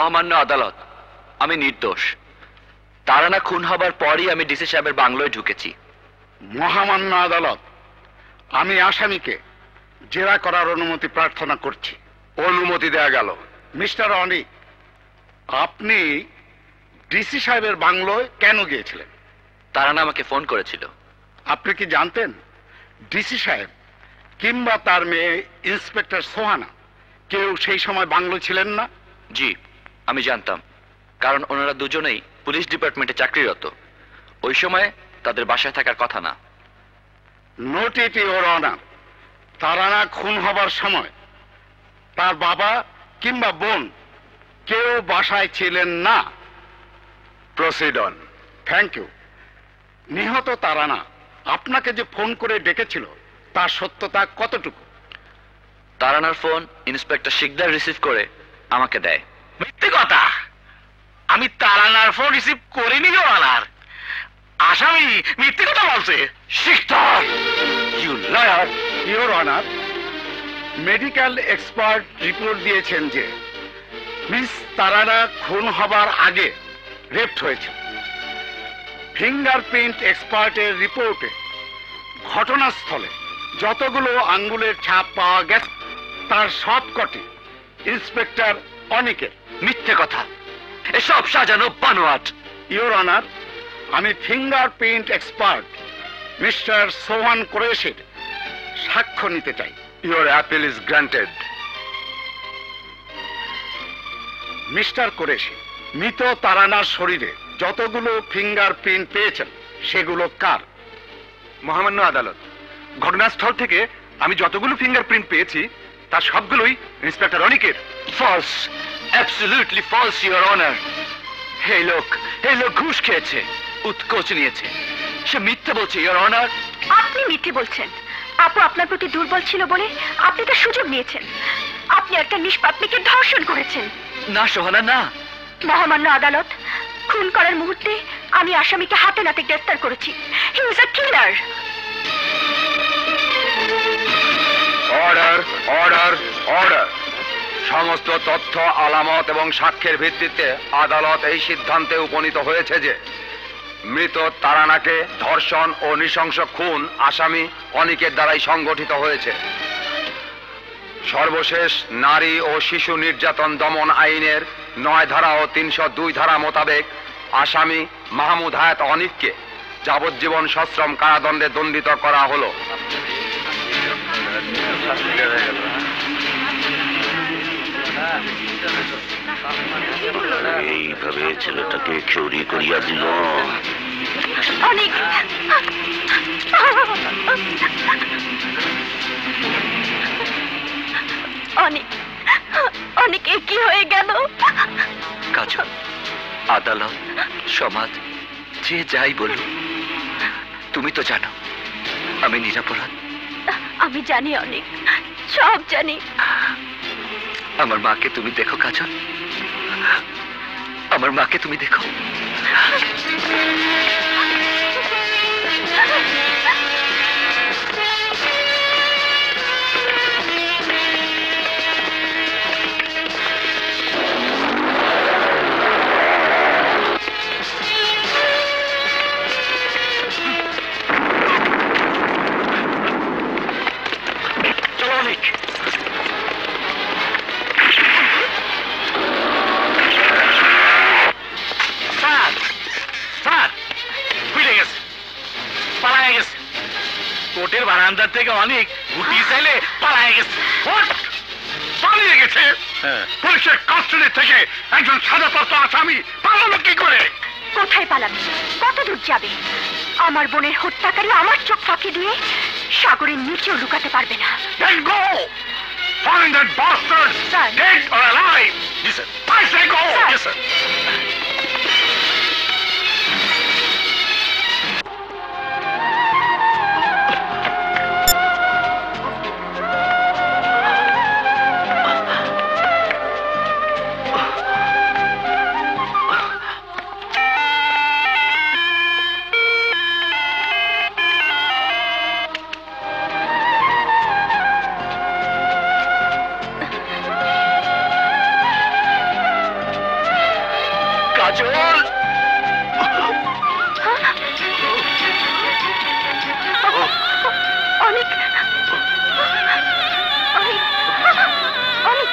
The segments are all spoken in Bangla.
মহামান্য আদালত, আমি নির্দোষ। তারানা খুন হবার পরই আমি ডিসি সাহেবের বাংলোয় ঢুকেছি। মহামান্য আদালত, আমি আসামিকে জেরা করার অনুমতি প্রার্থনা করছি। অনুমতি দেয়া গেল। মিস্টার অনিক, আপনি ডিসি সাহেবের বাংলোয় কেন গিয়েছিলেন? তারানা আমাকে ফোন করেছিল। আপনি কি জানতেন ডিসি সাহেব কিংবা তার মেয়ে ইন্সপেক্টর সোহানা কেউ সেই সময় বাংলো ছিলেন না? জি, আমি জানতাম, কারণ ওনারা দুজনেই পুলিশ ডিপার্টমেন্টে চাকরিরত। ওই সময় তাদের বাসায় থাকার কথা না। নোট ইট ইওর অনার, তারানা খুন হবার সময় তার বাবা কিংবা বোন কেউ বাসায় ছিলেন না। Proceed on. Thank you. নিহত তারানা আপনাকে যে ফোন করে ডেকেছিল তার সত্যতা কতটুকু? তারানার ফোন ইন্সপেক্টর শিকদার রিসিভ করে আমাকে দেয়। মিথ্যে কথা, আমি তারানার ফোন রিসিভ করিনি গো অনার। আসামি মিথ্যে কথা বলছে। Sikdar, you liar. Your honour, medical expert report দিয়েছেন যে মিস তারানা খুন হবার আগে রেপড হয়েছে। ফিঙ্গারপ্রিন্ট এক্সপার্টের রিপোর্টে ঘটনাস্থলে যতগুলো আঙ্গুলের ছাপ পাওয়া গেছে তার সবকটি ইন্সপেক্টর অনিকের। মিথ্যে কথা, এসব সাজানো বানোয়াট। ইওর অনার, আমি ফিঙ্গারপ্রিন্ট এক্সপার্ট মিস্টার সোহান কুরেশির সাক্ষ্য নিতে চাই। Your appeal is granted. Mister Qureshi, মৃত তারানার শরীরে যতগুলো ফিঙ্গারপ্রিন্ট পেয়েছেন সেগুলো কার? মহামান্য আদালত, ঘটনাস্থল থেকে আমি যতগুলো ফিঙ্গারপ্রিন্ট পেয়েছি তার সবগুলোই ইন্সপেক্টর অনিকের। False, absolutely false, your honour. এই লোক ঘুষ খেয়েছে, উৎকোচ নিয়েছে, সে মিথ্যে বলছে, ইওর অনার। আপনি মিথ্যে বলছেন। আপু আপনার প্রতি দুর্বল ছিল বলে আপনি তার সুযোগ নিয়েছেন। আপনি একটা নিষ্পাপ মেয়েকে ধর্ষণ করেছেন। না সোহানা, না। মহামান্য আদালত, খুন করার মুহূর্তে আমি আসামিকে হাতে নাতে গ্রেফতার করেছি। He is a killer. Order, order, order. সমস্ত তথ্য, আলামত এবং সাক্ষ্যের ভিত্তিতে আদালত এই সিদ্ধান্তে উপনীত হয়েছে যে মৃত তারানাকে ধর্ষণ ও নৃশংস খুন আসামি অনিকের দ্বারাই সংগঠিত হয়েছে। সর্বশেষ নারী ও শিশু নির্যাতন দমন আইনের 9 ধারা ও 302 ধারা মোতাবেক আসামি মাহমুদ হায়াত অনিককে যাবজ্জীবন সশ্রম কারাদণ্ডে দণ্ডিত করা হলো। এইভাবে ছেলেটাকে চুরি করিয়া দিল। অনেক অনেক অনেক কি হয়ে গেল? কাজল, আদালত, সমাজ যে যাই বলুক, তুমি তো জানো আমি নিরাপরাধ। আমি জানি, অনেক সব জানি। আমার মাকে তুমি দেখো কাজল, আমার মাকে তুমি দেখো। কোর্টের বারান্দার থেকে অনেক গুটি চাইলে পালায় গেছে। পালিয়ে গেছে? পুলিশের কাস্টডি থেকে একজন সাজাপ্রাপ্ত আসামি পালালো কি করে? কোথায় পালাবে? কত দূর যাবে? আমার বোনের হত্যাকারী আমার চোখ ফাঁকি দিয়ে সাগরের নিচেও লুকাতে পারবে না। Then go! Find that bastard, Sir. dead or alive! Yes, sir. I say go! Sir. Yes, sir. কাজল অনেক অনেক অনেক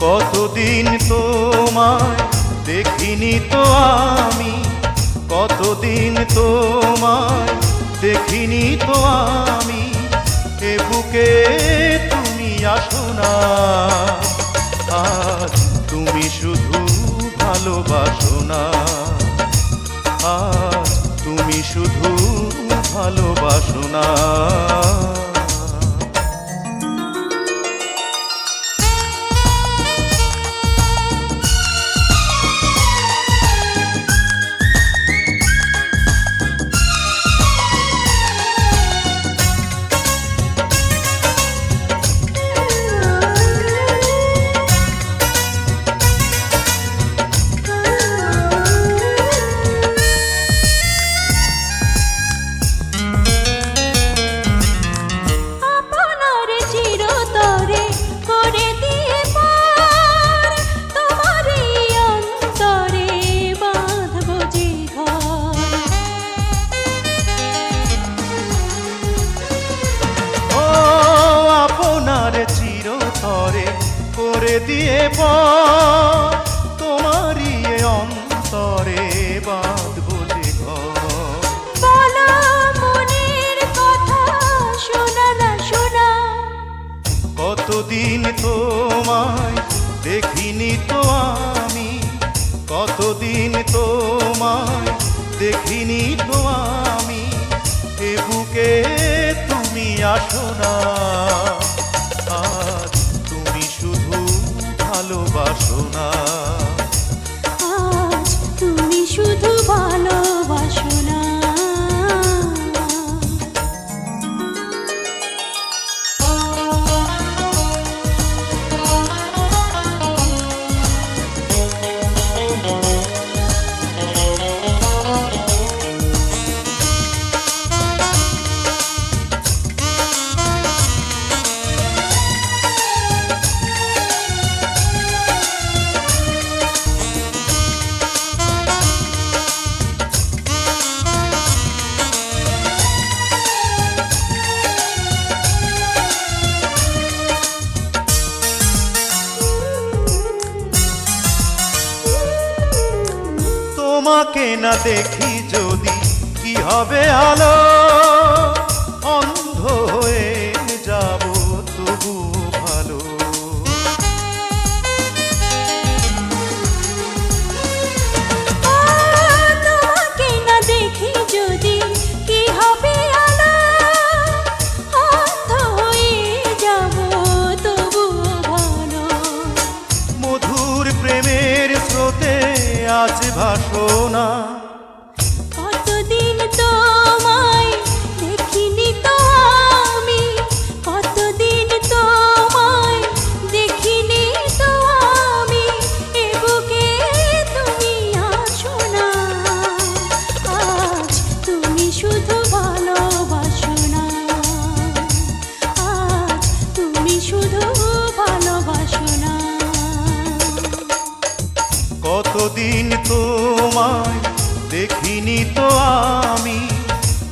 কতদিন তোমায় দেখিনি তো আমি, কতদিন তোমায় দেখিনি তো আমি, এ বুকে তুমি আসো না, আজ তুমি শুধু ভালোবাসো না, আজ তুমি শুধু ভালোবাসো না। করে দিয়ে তোমারই অন্তরে বাঁধবো যে ঘর, বলো মনের কথা শোনা না শোনা, কতদিন তোমায় দেখিনি তো আমি, কতদিন তোমায় দেখিনি তো আমি, এ বুকে তুমি আসো না, আজ তুমি শুধু ভালোবাসো না, আজ তুমি শুধু ভালোবাসো না। তোমাকে না দেখি যদি কি হবে আলো, অন্ধ হয়ে যাব তবু ভালো। তোমাকে না দেখি যদি কি হবে আলো, অন্ধ হয়ে যাব তবু ভালো। মধুর প্রেমের স্রোতে আজ ভাসনা, কতদিন তোমায় দেখিনি তো আমি, কতদিন তোমায় দেখিনি তো আমি, এ বুকে তুমি আছো না, আজ তুমি শুধু ভালোবাসো না, আজ তুমি শুধু ভালোবাসো না। কতদিন তোমায় দেখিনি তো আমি,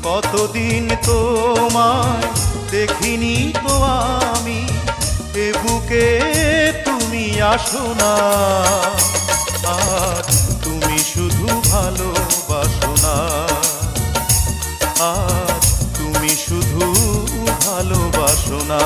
কতদিন তোমায় দেখিনি তো আমি, এ বুকে তুমি আসো না, আজ তুমি শুধু ভালোবাসো না, আজ তুমি শুধু ভালোবাসো না।